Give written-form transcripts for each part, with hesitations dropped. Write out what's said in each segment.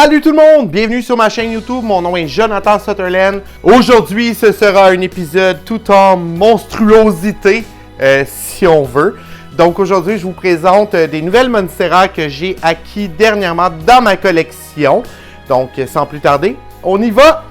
Salut tout le monde! Bienvenue sur ma chaîne YouTube, mon nom est Jonathan Sutherland. Aujourd'hui, ce sera un épisode tout en monstruosité, si on veut. Donc aujourd'hui, je vous présente des nouvelles Monstera que j'ai acquis dernièrement dans ma collection. Donc sans plus tarder, on y va!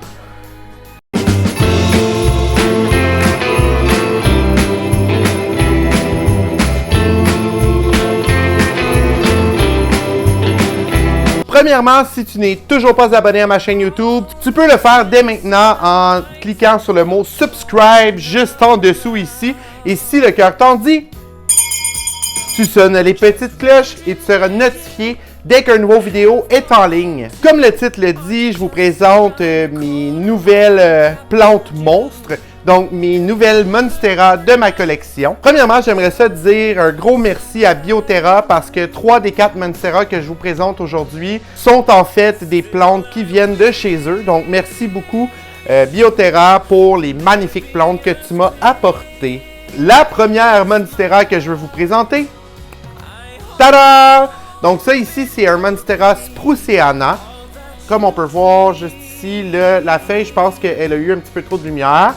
Premièrement, si tu n'es toujours pas abonné à ma chaîne YouTube, tu peux le faire dès maintenant en cliquant sur le mot subscribe juste en dessous ici. Et si le cœur t'en dit, tu sonnes les petites cloches et tu seras notifié dès qu'un nouveau vidéo est en ligne. Comme le titre le dit, je vous présente mes nouvelles plantes monstres. Donc, mes nouvelles Monstera de ma collection. Premièrement, j'aimerais ça dire un gros merci à Bioterra parce que 3 des 4 Monstera que je vous présente aujourd'hui sont en fait des plantes qui viennent de chez eux. Donc, merci beaucoup Bioterra pour les magnifiques plantes que tu m'as apportées. La première Monstera que je veux vous présenter. Tada! Donc, ça ici, c'est un Monstera Spruceana. Comme on peut voir juste ici, la feuille, je pense qu'elle a eu un petit peu trop de lumière.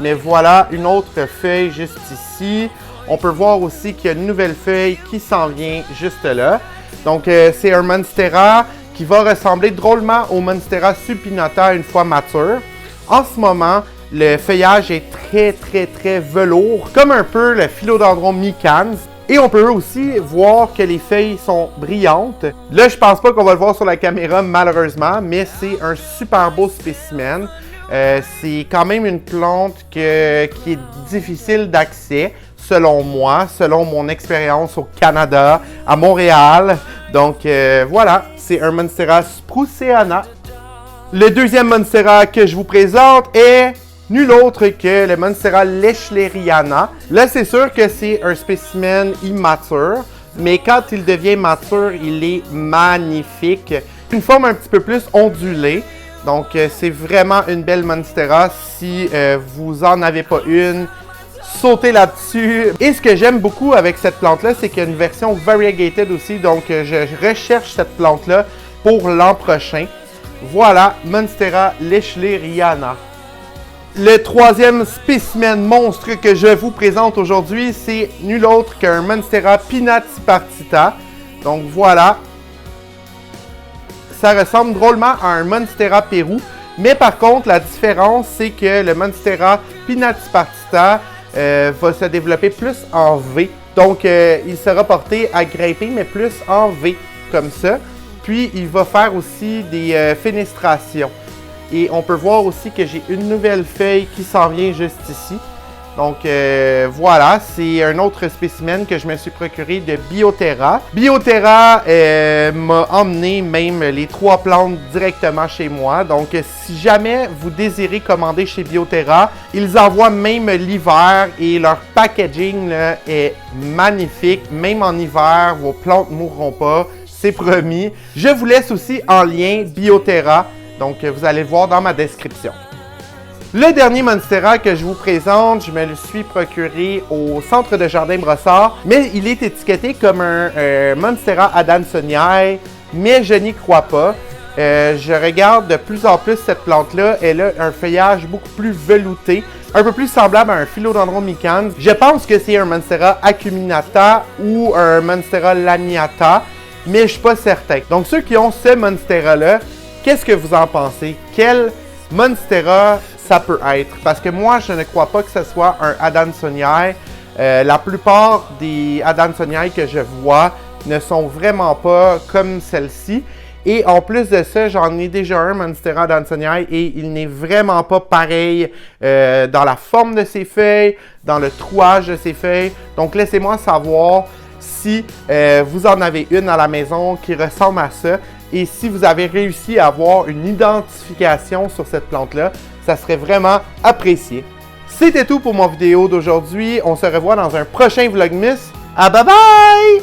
Mais voilà une autre feuille juste ici. On peut voir aussi qu'il y a une nouvelle feuille qui s'en vient juste là. Donc, c'est un Monstera qui va ressembler drôlement au Monstera supinata une fois mature. En ce moment, le feuillage est très velours, comme un peu le Philodendron micans. Et on peut aussi voir que les feuilles sont brillantes. Là, je pense pas qu'on va le voir sur la caméra malheureusement, mais c'est un super beau spécimen. C'est quand même une plante qui est difficile d'accès, selon moi, selon mon expérience au Canada, à Montréal. Donc voilà, c'est un Monstera Spruceana. Le deuxième Monstera que je vous présente est nul autre que le Monstera Lechleriana. Là, c'est sûr que c'est un spécimen immature, mais quand il devient mature, il est magnifique. Une forme un petit peu plus ondulée. Donc, c'est vraiment une belle Monstera. Si vous en avez pas une, sautez là-dessus. Et ce que j'aime beaucoup avec cette plante-là, c'est qu'il y a une version variegated aussi. Donc, je recherche cette plante-là pour l'an prochain. Voilà, Monstera Lechleriana. Le troisième spécimen monstre que je vous présente aujourd'hui, c'est nul autre qu'un Monstera pinatipartita. Donc, voilà. Ça ressemble drôlement à un Monstera Pérou, mais par contre, la différence, c'est que le Monstera pinatipartita va se développer plus en V. Donc, il sera porté à grimper, mais plus en V, comme ça. Puis, il va faire aussi des fenestrations. Et on peut voir aussi que j'ai une nouvelle feuille qui s'en vient juste ici. Donc voilà, c'est un autre spécimen que je me suis procuré de Bioterra. Bioterra m'a emmené même les 3 plantes directement chez moi. Donc si jamais vous désirez commander chez Bioterra, ils envoient même l'hiver et leur packaging là, est magnifique. Même en hiver, vos plantes ne mourront pas, c'est promis. Je vous laisse aussi en lien Bioterra, donc vous allez le voir dans ma description. Le dernier Monstera que je vous présente, je me le suis procuré au centre de jardin Brossard, mais il est étiqueté comme un Monstera adansonii, mais je n'y crois pas. Je regarde de plus en plus cette plante-là, elle a un feuillage beaucoup plus velouté, un peu plus semblable à un Philodendron micans. Je pense que c'est un Monstera acuminata ou un Monstera laniata, mais je suis pas certain. Donc ceux qui ont ce Monstera-là, qu'est-ce que vous en pensez? Quel Monstera ça peut être? Parce que moi, je ne crois pas que ce soit un adansonii. La plupart des adansonii que je vois ne sont vraiment pas comme celle-ci. Et en plus de ça, j'en ai déjà un Monstera adansonii et il n'est vraiment pas pareil dans la forme de ses feuilles, dans le trouage de ses feuilles. Donc laissez-moi savoir si vous en avez une à la maison qui ressemble à ça. Et si vous avez réussi à avoir une identification sur cette plante-là, ça serait vraiment apprécié. C'était tout pour mon vidéo d'aujourd'hui. On se revoit dans un prochain Vlogmas. Bye bye!